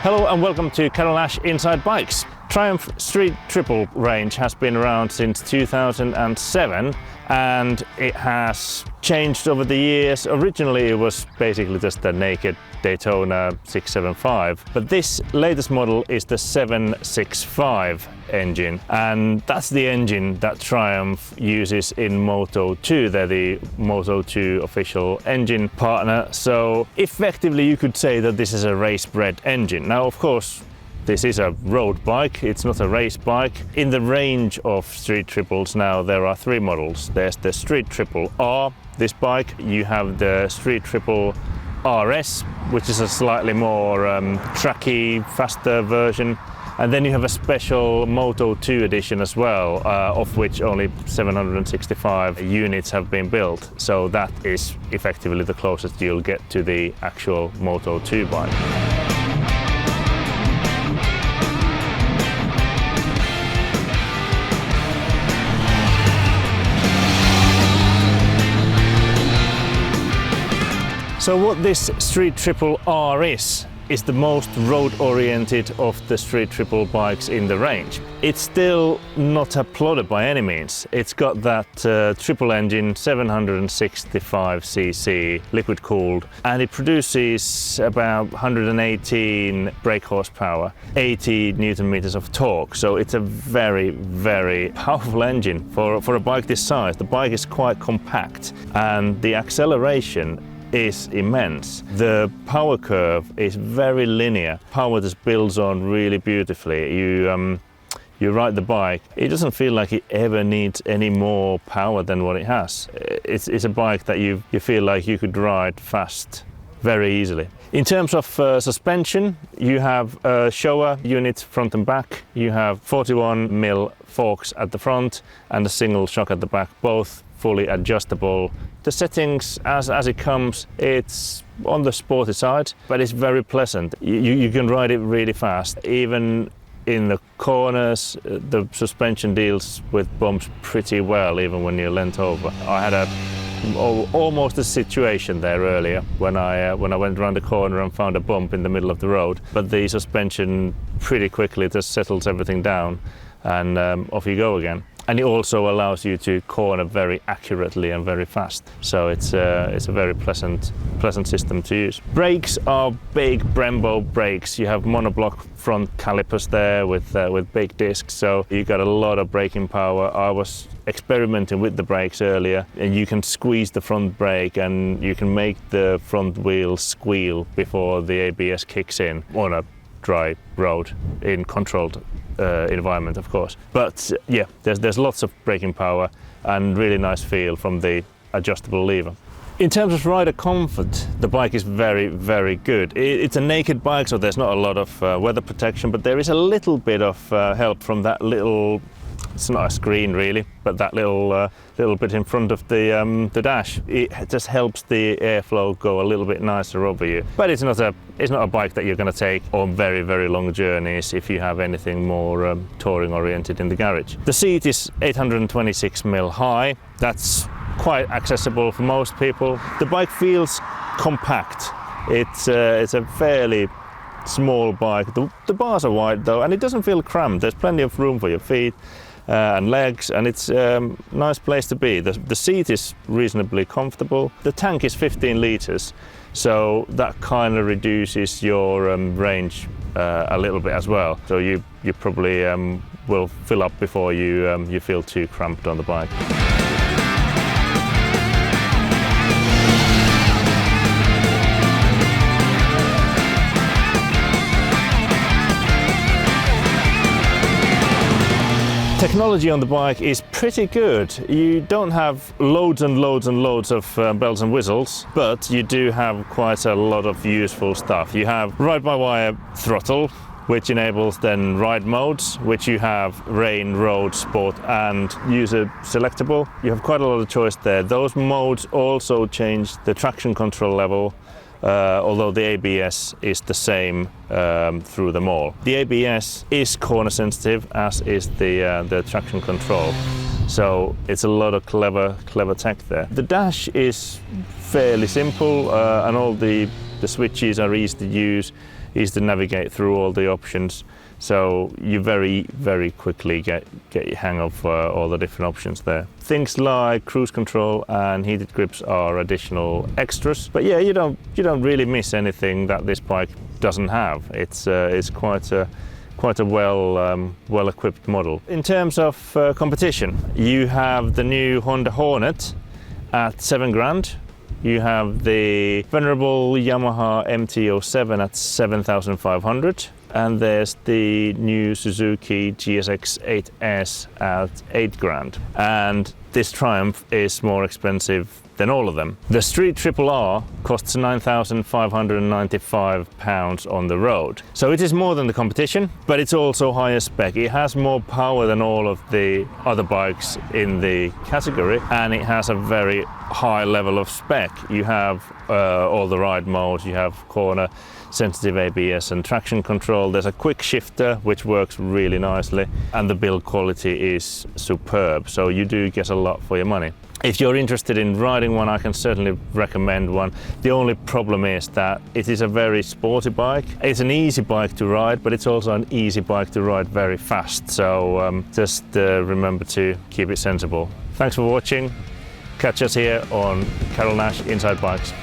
Hello and welcome to Carol Ash Inside Bikes. Triumph Street Triple range has been around since 2007 and it has changed over the years. Originally it was basically just the naked Daytona 675, but this latest model is the 765 engine, and that's the engine that Triumph uses in Moto2. They're the Moto2 official engine partner, so effectively you could say that this is a race-bred engine. Now, of course, this is a road bike, it's not a race bike. In the range of Street Triples now there are three models. There's the Street Triple R, this bike. You have the Street Triple RS, which is a slightly more tracky, faster version. And then you have a special Moto2 edition as well, of which only 765 units have been built. So that is effectively the closest you'll get to the actual Moto2 bike. So what this Street Triple R is the most road-oriented of the Street Triple bikes in the range. It's still not a plotter by any means. It's got that triple engine, 765cc, liquid-cooled, and it produces about 118 brake horsepower, 80 Newton-meters of torque. So it's a very, very powerful engine for a bike this size. The bike is quite compact, and the acceleration is immense. The power curve is very linear. Power just builds on really beautifully. You ride the bike, it doesn't feel like it ever needs any more power than what it has. It's a bike that you feel like you could ride fast very easily. In terms of suspension, you have Showa units front and back. You have 41mm forks at the front and a single shock at the back, both fully adjustable. The settings, as it comes, it's on the sporty side, but it's very pleasant. You can ride it really fast. Even in the corners, the suspension deals with bumps pretty well, even when you're leant over. I had almost a situation there earlier when I went around the corner and found a bump in the middle of the road, but the suspension pretty quickly just settles everything down and off you go again. And it also allows you to corner very accurately and very fast. So it's a very pleasant system to use. Brakes are big Brembo brakes. You have monoblock front calipers there with big discs, so you got a lot of braking power. I was experimenting with the brakes earlier, and you can squeeze the front brake and you can make the front wheel squeal before the ABS kicks in on a dry road in controlled environment, of course. But yeah, there's lots of braking power and really nice feel from the adjustable lever. In terms of rider comfort, the bike is very, very good. It's a naked bike, so there's not a lot of weather protection, but there is a little bit of help from that little, it's not a screen really, but that little bit in front of the dash. It just helps the airflow go a little bit nicer over you. But it's not a bike that you're going to take on very, very long journeys if you have anything more touring oriented in the garage. The seat is 826mm high. That's quite accessible for most people. The bike feels compact. It's a fairly small bike. The bars are wide though, and it doesn't feel cramped. There's plenty of room for your feet and legs, and it's a nice place to be. The seat is reasonably comfortable. The tank is 15 litres, so that kind of reduces your range a little bit as well. So you probably will fill up before you feel too cramped on the bike. Technology on the bike is pretty good. You don't have loads and loads and loads of bells and whistles, but you do have quite a lot of useful stuff. You have ride-by-wire throttle, which enables then ride modes, which you have rain, road, sport and user selectable. You have quite a lot of choice there. Those modes also change the traction control level, although the ABS is the same through them all. The ABS is corner sensitive, as is the traction control. So it's a lot of clever tech there. The dash is fairly simple, and all the The switches are easy to use, easy to navigate through all the options. So you very quickly get your hang of all the different options there. Things like cruise control and heated grips are additional extras. But yeah, you don't really miss anything that this bike doesn't have. It's quite a well-equipped model. In terms of competition, you have the new Honda Hornet at $7,000. You have the venerable Yamaha MT-07 at 7,500, and there's the new Suzuki GSX-8S at $8,000. And this Triumph is more expensive than all of them. The Street Triple R costs £9,595 on the road. So it is more than the competition, but it's also higher spec. It has more power than all of the other bikes in the category, and it has a very high level of spec. You have all the ride modes, you have corner sensitive ABS and traction control. There's a quick shifter which works really nicely, and the build quality is superb, so you do get a lot for your money. If you're interested in riding one, I can certainly recommend one. The only problem is that it is a very sporty bike. It's an easy bike to ride, but it's also an easy bike to ride very fast, so just remember to keep it sensible. Thanks for watching. Catch us here on Carol Nash Inside Bikes.